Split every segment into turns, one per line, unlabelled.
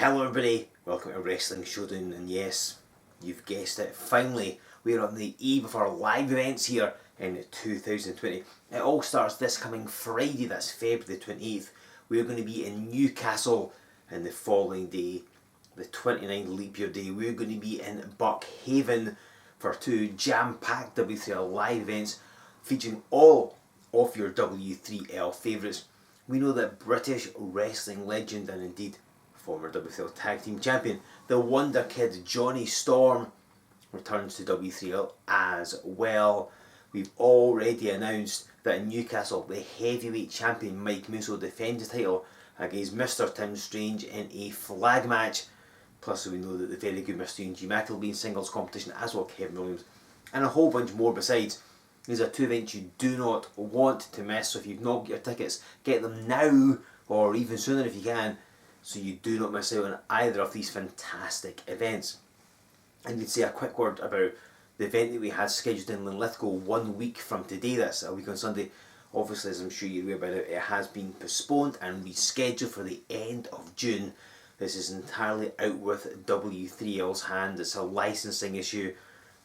Hello everybody, welcome to Wrestling Showdown, and yes, you've guessed it, finally we're on the eve of our live events here in 2020. It all starts this coming Friday, that's February the 28th. We're going to be in Newcastle, and the following day, the 29th leap year day, we're going to be in Buckhaven for two jam-packed W3L live events featuring all of your W3L favourites. We know that British wrestling legend and indeed former W3L Tag Team Champion, the Wonder Kid Johnny Storm, returns to W3L as well. We've already announced that in Newcastle, the heavyweight champion Mike Musso defends the title against Mr. Tim Strange in a flag match. Plus we know that the very good Mr. Eugene G. Mack will be in singles competition, as well Kevin Williams, and a whole bunch more besides. These are two events you do not want to miss, so if you've not got your tickets, get them now, or even sooner if you can, so you do not miss out on either of these fantastic events. I need to say a quick word about the event that we had scheduled in Linlithgow 1 week from today. That's a week on Sunday. Obviously, as I'm sure you're aware by now, it has been postponed and rescheduled for the end of June. This is entirely out with W3L's hand. It's a licensing issue,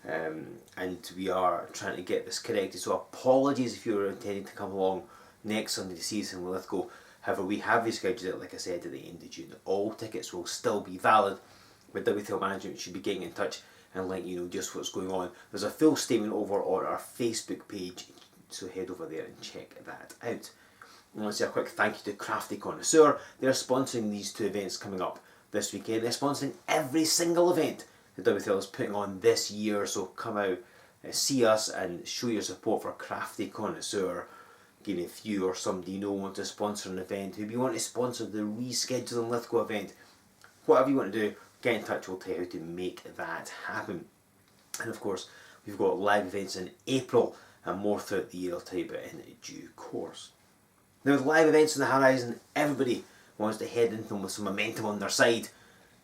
and we are trying to get this corrected. So apologies if you were intending to come along next Sunday to see us in Linlithgow. However, we have rescheduled it, like I said, at the end of June. All tickets will still be valid, but W3L management should be getting in touch and letting you know just what's going on. There's a full statement over on our Facebook page, so head over there and check that out. I want to say a quick thank you to Crafty Connoisseur. They're sponsoring these two events coming up this weekend. They're sponsoring every single event that W3L is putting on this year, so come out, see us and show your support for Crafty Connoisseur. Again, if you or somebody you know want to sponsor an event, if you want to sponsor the rescheduling Lithgow event, whatever you want to do, get in touch, we'll tell you how to make that happen. And of course, we've got live events in April and more throughout the year. I'll tell you about in due course. Now, with live events on the horizon, everybody wants to head into them with some momentum on their side,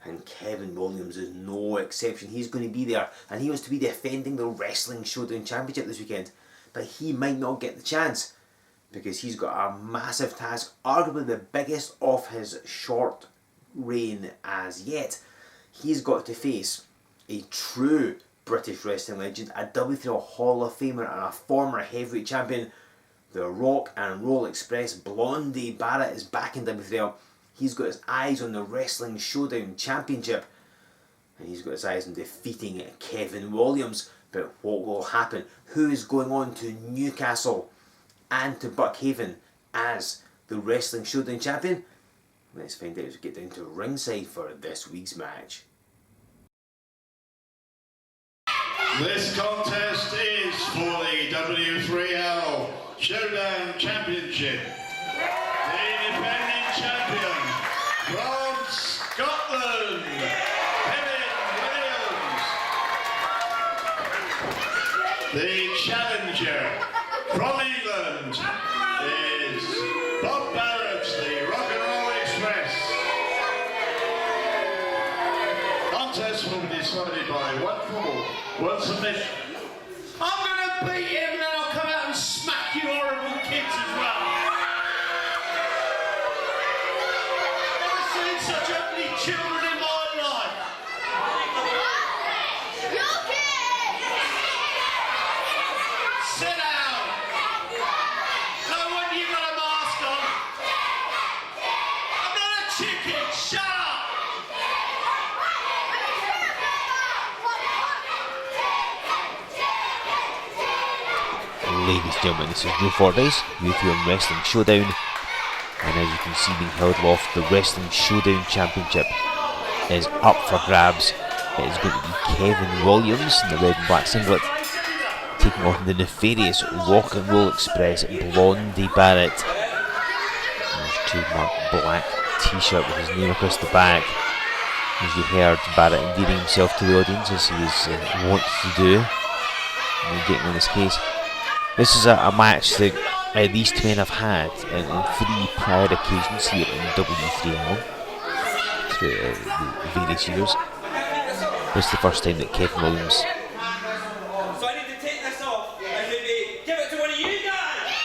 and Kevin Williams is no exception. He's going to be there, and he wants to be defending the Wrestling Showdown Championship this weekend, but he might not get the chance because he's got a massive task, arguably the biggest of his short reign as yet. He's got to face a true British wrestling legend, a W3L Hall of Famer and a former heavyweight champion. The Rock and Roll Express Blondie Barratt is back in W3L. He's got his eyes on the Wrestling Showdown Championship, and he's got his eyes on defeating Kevin Williams. But what will happen? Who is going on to Newcastle and to Buckhaven as the Wrestling Showdown Champion? Let's find out as we get down to ringside for this week's match.
This contest is for the W3L Showdown Championship. The defending champion from Scotland, Kevin Williams. The challenger from England is Blondie Barratt, the Rock and Roll Express. Contest will be decided by 1-4, 1 submission.
I'm gonna beat him and then I'll come out and smack you horrible kids as well. Never seen such ugly children in my life. Sit down. No wonder you got a mask on. I'm not a chicken, shut up.
Ladies and gentlemen, this is Joe Fordyce, W3L Wrestling Showdown, and as you can see being held aloft, the Wrestling Showdown Championship is up for grabs. It is going to be Kevin Williams in the red and black singlet, taking on the nefarious Rock and Roll Express Blondie Barratt. And his trademark black t-shirt with his name across the back. As you heard, Barratt endearing himself to the audience as he is wont to do, and getting on his case. This is a match that these two men have had in 3 prior occasions here in W3L through the various years. This is the first time that Kevin Williams.
So I need to take this off and maybe give it to one of you guys.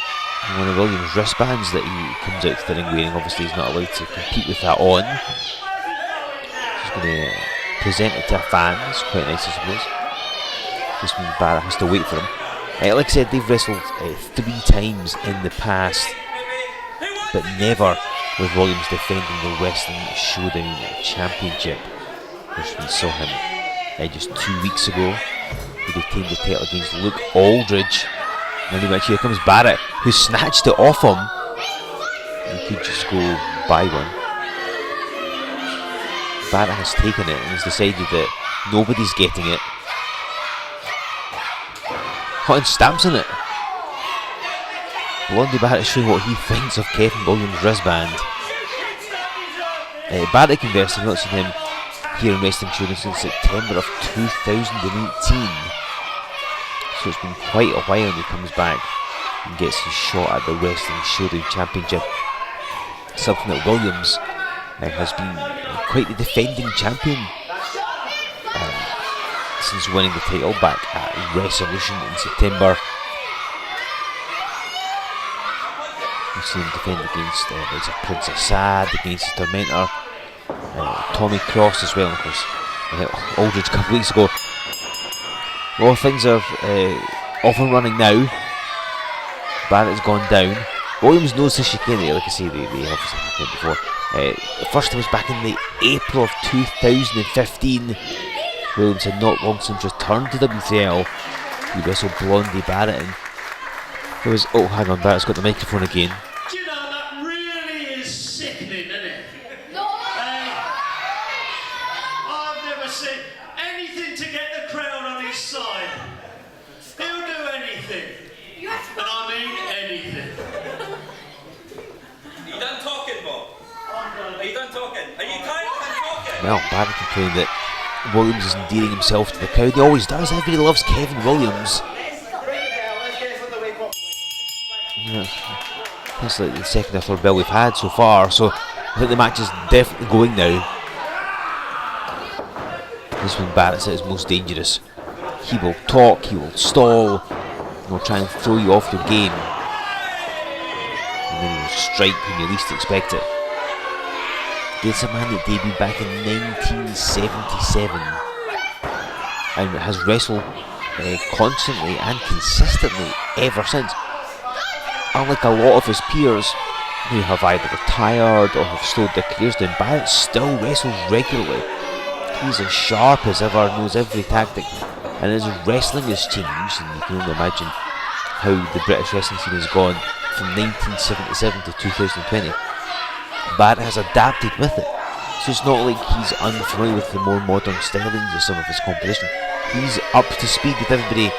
One of Williams' wristbands that he comes out to the ring wearing. Obviously he's not allowed to compete with that on. presented to fans. Quite nice, I suppose. Just means Barratt has to wait for him. Like I said, they've wrestled 3 times in the past, but never with Williams defending the Wrestling Showdown Championship, which we saw him just 2 weeks ago. He retained the title against Luke Aldridge. And then here comes Barratt, who snatched it off him. He could just go buy one. Barratt has taken it and has decided that nobody's getting it. Hot and stamps on it. Blondie Barratt showing what he thinks of Kevin Williams' wristband. Barratt, conversely, not seen him here in Wrestling Showdown since September of 2018. So it's been quite a while, and he comes back and gets his shot at the Wrestling Showdown Championship. Something that Williams has been quite the defending champion since winning the title back at Resolution in September. We've seen him defend against Princess Sad, against his tormentor, Tommy Cross as well, of course. Aldridge a couple of weeks ago. Well, things are off and running now. Barratt's gone down. Williams knows his chicane, like I say, they obviously happened before. First it was back in the April of 2015. Williams had not long since returned to W3L. He wrestled Blondie Barratt, and it was, oh hang on, Barrett's got the microphone again.
Do you know, that really is sickening, isn't it? I've never seen anything to get the crowd on his side. He'll do anything. And I mean anything.
Are you done talking, Bob? Are you done talking? Are you kind of done talking?
Well, Barratt complained that Williams is endearing himself to the crowd. He always does. Everybody loves Kevin Williams. Yeah, that's like the second or third bell we've had so far, so I think the match is definitely going now. This is when Barrett's at his most dangerous. He will talk, he will stall, he will try and throw you off your game, and then he will strike when you least expect it. It's a man that debuted back in 1977 and has wrestled constantly and consistently ever since. Unlike a lot of his peers who have either retired or have slowed their careers down, Barratt still wrestles regularly. He's as sharp as ever, knows every tactic, and as wrestling has changed, and you can only imagine how the British wrestling scene has gone from 1977 to 2020, Barratt has adapted with it. So it's not like he's unfamiliar with the more modern stylings of some of his competition. He's up to speed with everybody,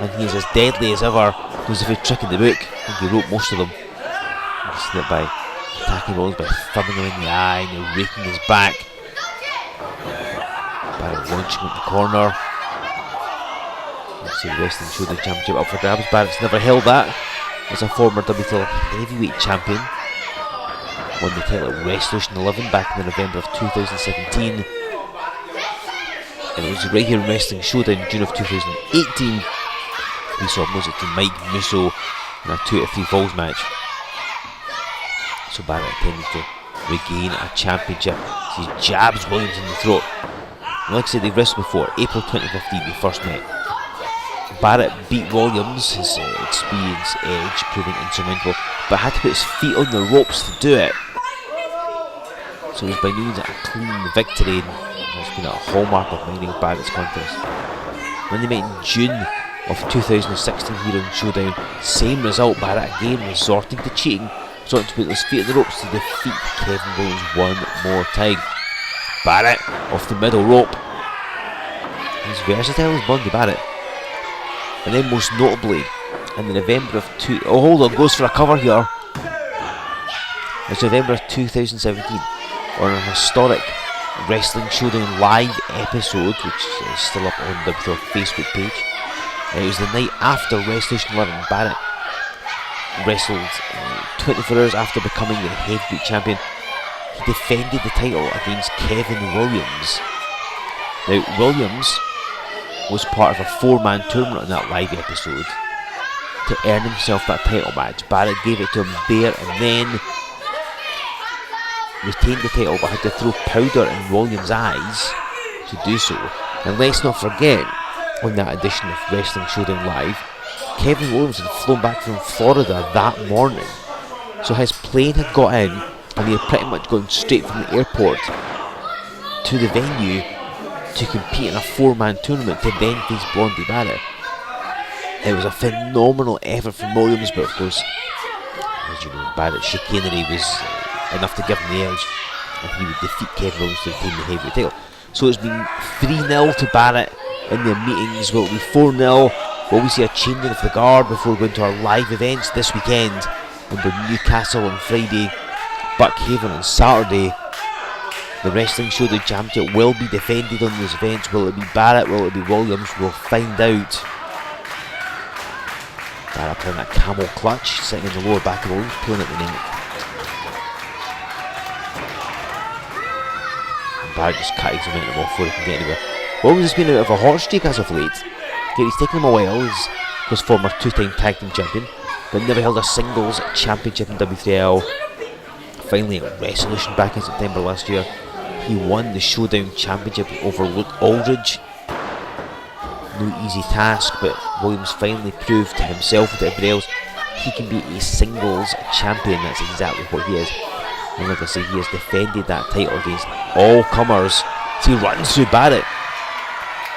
and he's as deadly as ever. Knows every trick in the book. I think he wrote most of them. You've seen it by attacking Williams, by thumbing him in the eye, and raking his back. Barratt launching him in the corner. Let's see the Wrestling Showdown Championship up for grabs. Barrett's never held that as a former W3L heavyweight champion. Won the title at Resolution 11 back in November of 2017. And it was right here in Wrestling Showdown in June of 2018. We saw him lose it to Mike Musso in a 2 to 3 falls match. So Barratt intended to regain a championship. So he jabs Williams in the throat. And like I said, they've wrestled before. April 2015 they first met. Barratt beat Williams, his experience edge proving insurmountable, but had to put his feet on the ropes to do it. So it was by no means a clean victory, and it's been a hallmark of many of Barrett's contests. When they met in June of 2016 here on Showdown, same result. Barratt again resorting to cheating, resorting to put his feet on the ropes to defeat Kevin Williams one more time. Barratt off the middle rope. He's versatile as Blondie Barratt. And then most notably, in the November of goes for a cover here. It's November of 2017, on a historic Wrestling Showdown live episode, which is still up on the Facebook page. It was the night after Resolution 11. Barratt wrestled 24 hours after becoming the heavyweight champion. He defended the title against Kevin Williams. Now, Williams was part of a 4-man tournament in that live episode to earn himself that title match. Barratt gave it to him there and then. retained the title but had to throw powder in Williams' eyes to do so. And let's not forget, on that edition of Wrestling Showdown Live, Kevin Williams had flown back from Florida that morning. So his plane had got in and he had pretty much gone straight from the airport to the venue to compete in a 4-man tournament to then face Blondie Barratt. It was a phenomenal effort from Williams, but of course, as you know, Barrett's chicanery was enough to give him the edge, and he would defeat Kevin Williams to retain the heavyweight title. So it's been 3-0 to Barratt in their meetings. Will it be 4-0? Will we see a changing of the guard before going to our live events this weekend? Under Newcastle on Friday, Buckhaven on Saturday. The Wrestling Showdown Championship will be defended on those events. Will it be Barratt? Will it be Williams? We'll find out. Barratt playing that camel clutch, sitting in the lower back of Williams, pulling at the neck. Barratt just cutting some momentum off before he can get anywhere. Williams has been out of a hot streak as of late. He's taken him a while. He's his former 2-time tag team champion, but never held a singles championship in W3L. Finally at Resolution back in September last year, he won the Showdown Championship over Luke Aldridge. No easy task, but Williams finally proved to himself and to everybody else he can be a singles champion. That's exactly what he is. And like I say, he has defended that title against all comers. So he runs through Barratt.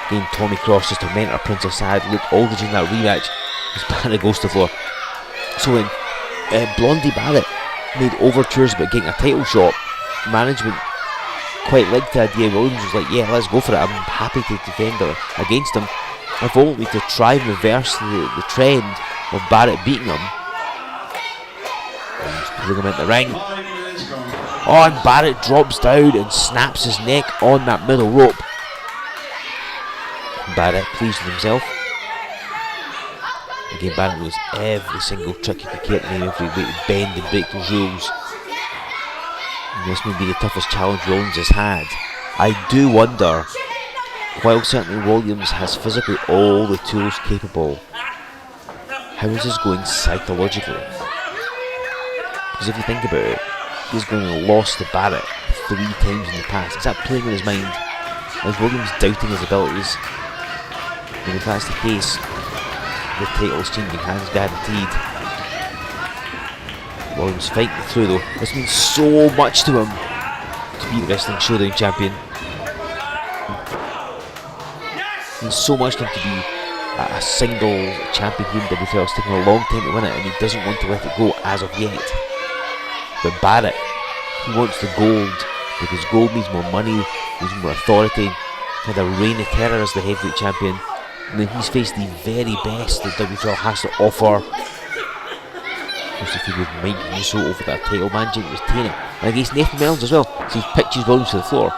Again, Tommy Cross, just to mentor Princess Sad, Luke Aldridge in that rematch as Barratt goes to the floor. So when Blondie Barratt made overtures about getting a title shot, management quite liked the idea. Williams was like, yeah, let's go for it. I'm happy to defend her against him. If only to try and reverse the trend of Barratt beating him. Williams pulling him into the ring. Oh, and Barratt drops down and snaps his neck on that middle rope. Barratt pleased with himself. Again, Barratt knows every single trick he could get in, every way to bend and break those rules. And this may be the toughest challenge Williams has had. I do wonder, while certainly Williams has physically all the tools capable, how is this going psychologically? Because if you think about it, he's going to lost to Barratt 3 times in the past. Is that playing in his mind? Is Williams doubting his abilities? And if that's the case, the title's changing hands guaranteed. Williams fighting through though. This means so much to him to be the Wrestling Showdown champion. It means so much to him to be a single champion here in WFL. It's taken a long time to win it and he doesn't want to let it go as of yet. But Barratt, he wants the gold because gold means more money, means more authority. He had a reign of terror as the heavyweight champion. And then he's faced the very best that WFL has to offer. Of course, if he would Mike Musso over that title man, Jake was retain it. And against Nathan Melons as well, so he pitches Williams to the floor.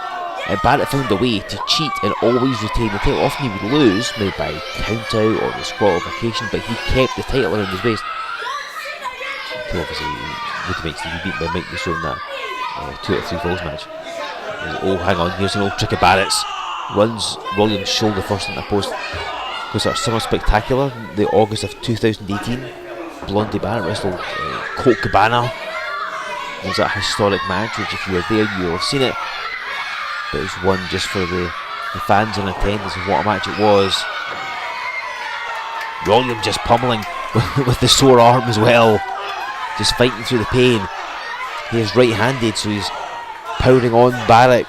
And Barratt found a way to cheat and always retain the title. Often he would lose, maybe by count out or disqualification, but he kept the title around his waist. Until obviously would have Stevie beat by Mike Musso in that 2 out of 3 falls match. Oh, hang on, here's an old trick of Barrett's. Runs Williams' shoulder first in the post. Because that's somewhat spectacular. The August of 2018, Blondie Barratt wrestled Colt Cabana. It was that historic match, which if you were there, you'll have seen it. But it was one just for the fans in attendance of what a match it was. Williams just pummeling with the sore arm as well. Just fighting through the pain. He is right-handed, so he's powering on Barratt.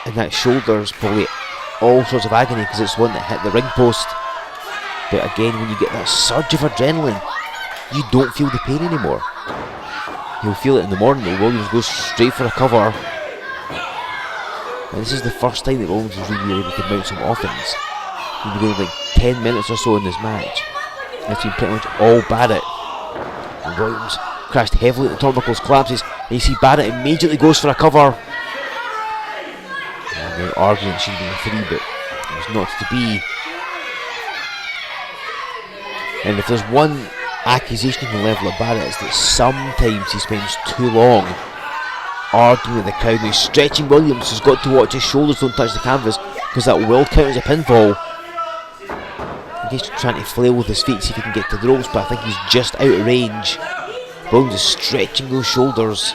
And that shoulder's probably all sorts of agony because it's one that hit the ring post. But again, when you get that surge of adrenaline, you don't feel the pain anymore. You'll feel it in the morning though. Williams goes straight for a cover. And this is the first time that Williams was really able to mount some offense. He's been going like 10 minutes or so in this match. It's been pretty much all Barratt. And Williams crashed heavily at the turnbuckles, collapses, and you see Barratt immediately goes for a cover. And the argument should have been 3, but it was not to be. And if there's one accusation from the level of Barratt, it's that sometimes he spends too long arguing with the crowd. Now he's stretching Williams, who's got to watch his shoulders don't touch the canvas because that will count as a pinfall. He's trying to flail with his feet, see if he can get to the ropes, but I think he's just out of range. Williams is stretching those shoulders.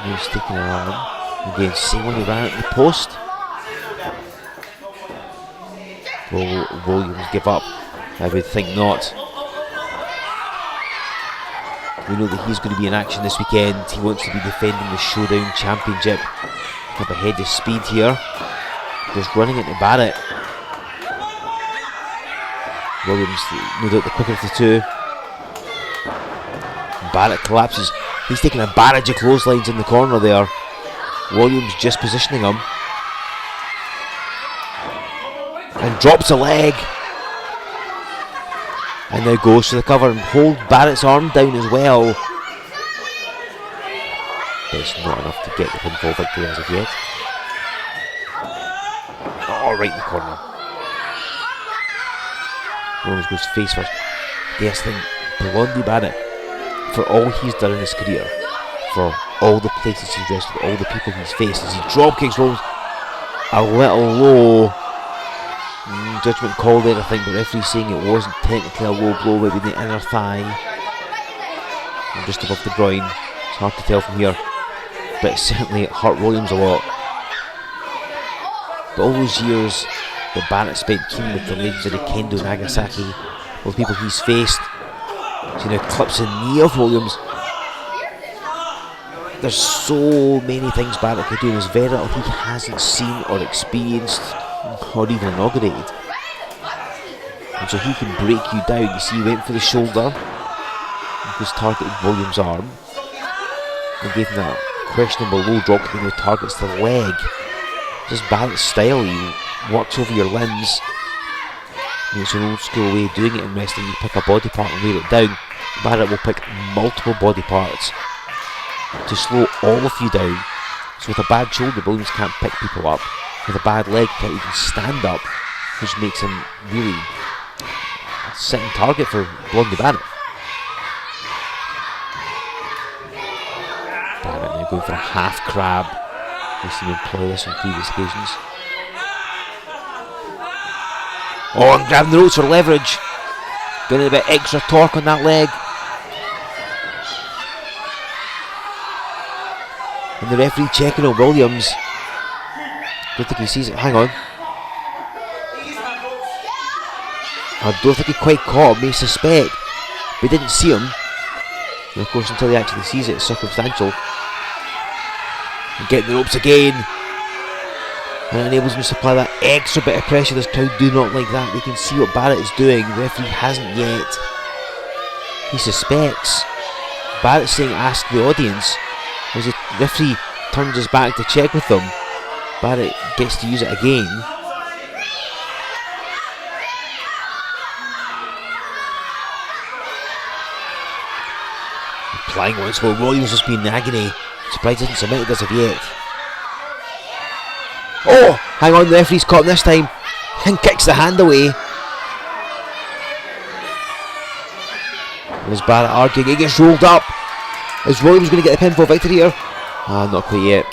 He's taking an arm. Again, same one he ran at the post. Will Williams give up? I would think not. We know that he's going to be in action this weekend. He wants to be defending the Showdown Championship. Up ahead of speed here. Just running into Barratt. Williams, no doubt the quicker of the two. Barratt collapses. He's taking a barrage of clotheslines in the corner there. Williams just positioning him. And drops a leg. And now goes to the cover and holds Barrett's arm down as well. But it's not enough to get the pinfall victory as of yet. Oh, right in the corner. Williams goes face first. Yes, thing, Blondie Barratt, for all he's done in his career, for all the places he's wrestled, all the people he's faced, as he drop kicks Williams a little low. Judgment call there, I think, but referee saying it wasn't technically a low blow, maybe the inner thigh, and just above the groin. It's hard to tell from here, but it certainly hurt Williams a lot. But all those years that Barratt spent teaming with the legends of Kendo Nagasaki, all the people he's faced, so now clips a knee of Williams. There's so many things Barratt could do, and there's very little he hasn't seen or experienced or even inaugurated. And so he can break you down. You see, he went for the shoulder, he just targeted Williams' arm, and gave him that questionable low drop kick, and he targets the leg. Just Barrett's style, he works over your limbs. And it's an old school way of doing it in wrestling. You pick a body part and wear it down. Barratt will pick multiple body parts to slow all of you down. So with a bad shoulder, Williams can't pick people up. With a bad leg, he can't even stand up, which makes him really a sitting target for Blondie Barratt. Barratt now going for a half crab. We've seen him employ this on previous occasions. Oh, and grabbing the ropes for leverage. Getting a bit extra torque on that leg. And the referee checking on Williams. Don't think he sees it. Hang on. I don't think he quite caught him. May suspect, but he didn't see him. And of course, until he actually sees it, it's circumstantial. And getting the ropes again. And it enables him to supply that extra bit of pressure. This crowd do not like that. They can see what Barratt is doing. The referee hasn't yet. He suspects. Barrett's saying ask the audience. As the referee turns his back to check with them, Barratt gets to use it again. Applying once more. Williams has been in agony. Surprised he hasn't submitted as of yet. Oh, hang on, the referee's caught him this time and kicks the hand away. There's Barratt arguing, he gets rolled up. Is Williams going to get the pinfall victory here? Ah, not quite yet.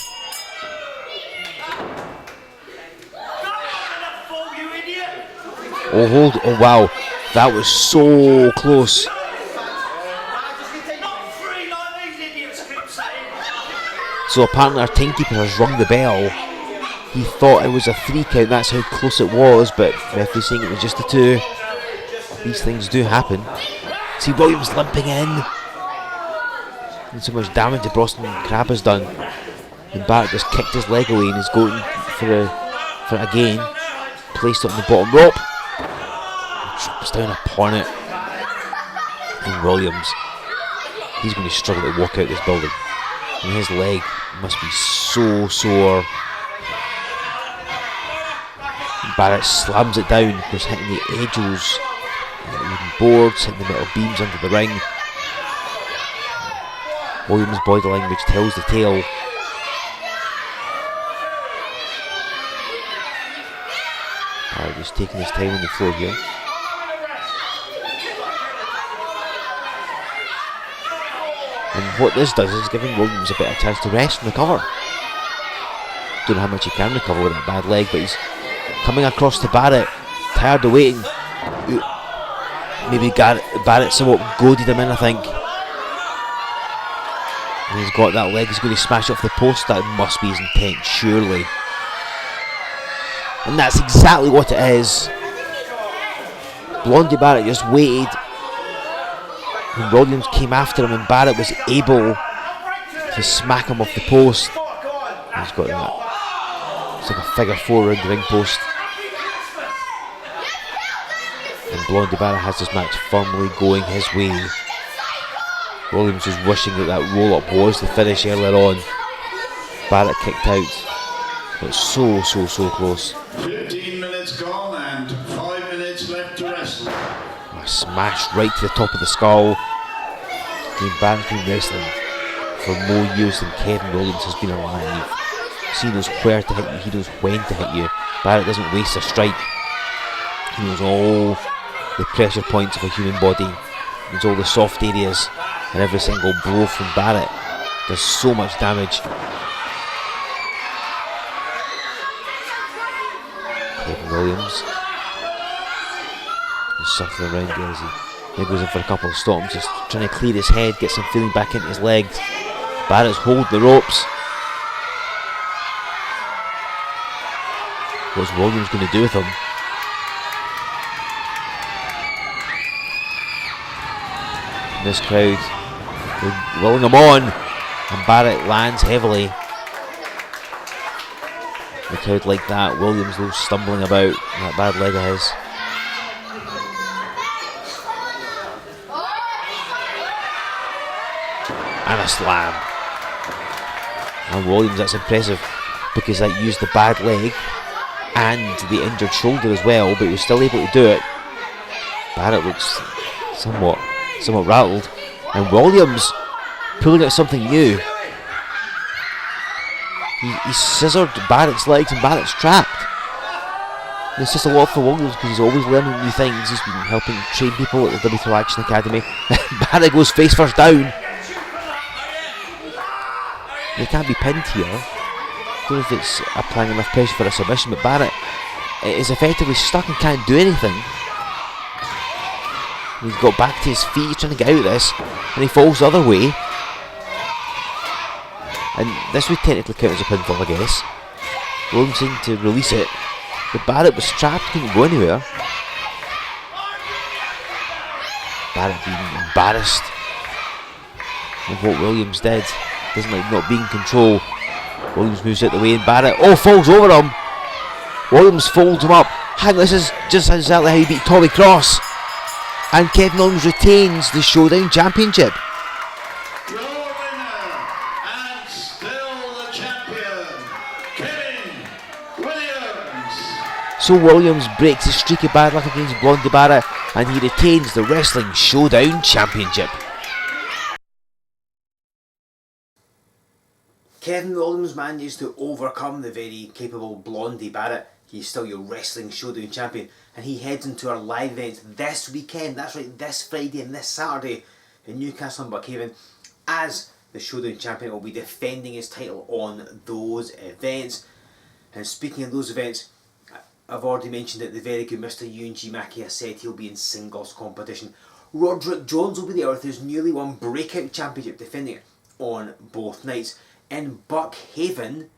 Oh, hold, oh wow, that was so close. So apparently our timekeeper has rung the bell. He thought it was a 3 count, that's how close it was, but the referee saying it was just a 2. These things do happen. See Williams limping in. And so much damage that Boston Crab has done. And Barratt just kicked his leg away and is going for it again. Placed it on the bottom rope. Drops down upon it. And Williams, he's going to struggle to walk out this building. And his leg must be so sore. Barratt slams it down, of course, hitting the edges, the wooden boards, hitting the metal beams under the ring. Williams' body language tells the tale. Barratt just taking his time on the floor here. And what this does is giving Williams a bit of chance to rest and recover. Don't know how much he can recover with that bad leg, but he's coming across to Barratt, tired of waiting. Maybe Barratt somewhat goaded him in, I think. And he's got that leg, he's going to smash off the post. That must be his intent, surely. And that's exactly what it is. Blondie Barratt just waited. And Williams came after him, and Barratt was able to smack him off the post. He's got that. It's like a figure four around the ring post. And Blondie Barratt has this match firmly going his way. Williams was wishing that that roll-up was the finish earlier on. Barratt kicked out. But so close.
15 minutes gone and 5 minutes left to wrestle.
A smash right to the top of the skull. Barratt's been wrestling for more years than Kevin Williams has been alive. He knows where to hit you, he knows when to hit you. Barratt doesn't waste a strike. He knows all the pressure points of a human body. He knows all the soft areas. And every single blow from Barratt does so much damage. Kevin Williams is shuffling around here as he goes in for a couple of stomps, just trying to clear his head, get some feeling back into his legs. Barrett's hold the ropes. What's Williams going to do with him? And this crowd, they're rolling him on, and Barratt lands heavily. The crowd like that. Williams though stumbling about, that bad leg of his. And a slam. And Williams, that's impressive, because that used the bad leg and the injured shoulder as well, but he was still able to do it. Barratt looks somewhat rattled, and Williams pulling out something new. He scissored Barrett's legs, and Barrett's trapped. And it's just a lot for Williams, because he's always learning new things. He's been helping train people at the W3L Action Academy. Barratt goes face first down. They can't be pinned here. I don't know if it's applying enough pressure for a submission, but Barratt is effectively stuck and can't do anything. He's got back to his feet, he's trying to get out of this, and he falls the other way. And this would technically count as a pinfall, I guess. Williams seemed to release it, but Barratt was trapped, couldn't go anywhere. Barratt being embarrassed of what Williams did. Doesn't like not being in control. Williams moves out the way, and Barratt falls over him. Williams folds him up. Hang, this is just exactly how he beat Tommy Cross. And Kevin Williams retains the Showdown Championship.
Your winner and still the champion, Kevin Williams.
So Williams breaks his streak of bad luck against Blondie Barratt, and he retains the Wrestling Showdown Championship.
Kevin Williams manages to overcome the very capable Blondie Barratt. He's still your Wrestling Showdown champion, and he heads into our live events this weekend. That's right, this Friday and this Saturday in Newcastle and Buckhaven, as the Showdown champion will be defending his title on those events. And speaking of those events, I've already mentioned that the very good Mr. Ewan Mackey has said he'll be in singles competition. Roderick Jones will be there with his newly won Breakout Championship, defending it on both nights. In Buckhaven,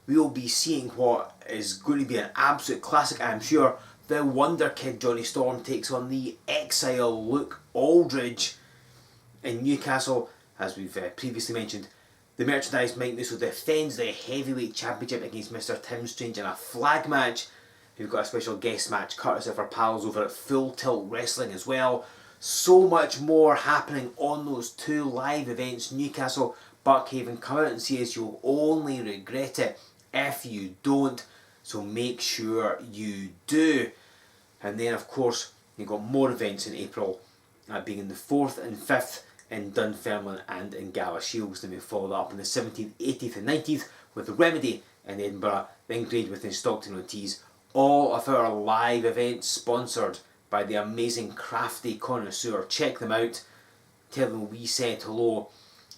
we will be seeing what is going to be an absolute classic, I'm sure. The Wonder Kid Johnny Storm takes on the Exile Luke Aldridge. In Newcastle, as we've previously mentioned, the Merchandise Mike Musso defends the Heavyweight Championship against Mr. Tim Strange in a flag match. We've got a special guest match courtesy of our pals over at Full Tilt Wrestling as well. So much more happening on those two live events. Newcastle, Buckhaven. Come out and see us. You'll only regret it if you don't. So make sure you do. And then of course you've got more events in April, being in the 4th and 5th in Dunfermline and in Gala Shields. Then we follow that up on the 17th, 18th and 19th with Remedy in Edinburgh, then Gradewith in Stockton-on-Tees. All of our live events sponsored by the amazing Crafty Connoisseur. Check them out, tell them we said hello,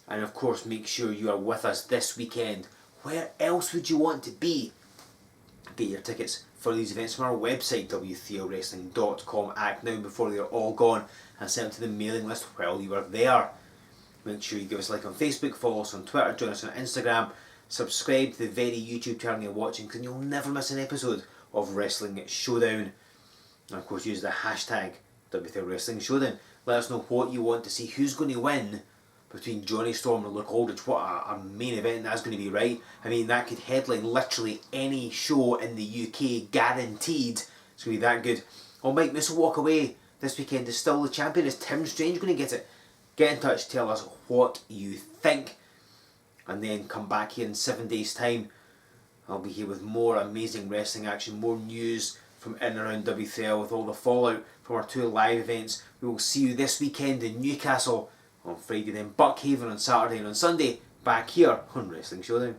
and of course make sure you are with us this weekend. Where else would you want to be? Get your tickets for these events from our website, W3LWrestling.com. Act now before they're all gone, and send them to the mailing list while you are there. Make sure you give us a like on Facebook, follow us on Twitter, join us on Instagram, subscribe to the very YouTube channel you're watching, because you'll never miss an episode of Wrestling Showdown. And of course use the hashtag W3L Wrestling Showdown. Let us know what you want to see, who's going to win between Johnny Storm and Luke Aldridge. What a main event that's going to be, right? I mean, that could headline literally any show in the UK, guaranteed. It's going to be that good. Oh, Mike Moose will walk away this weekend is still the champion. Is Tim Strange going to get it? Get in touch, tell us what you think, and then come back here in 7 days' time. I'll be here with more amazing wrestling action, more news from in and around W3L with all the fallout from our 2 live events. We will see you this weekend in Newcastle on Friday, then Buckhaven on Saturday, and on Sunday back here on Wrestling Showdown.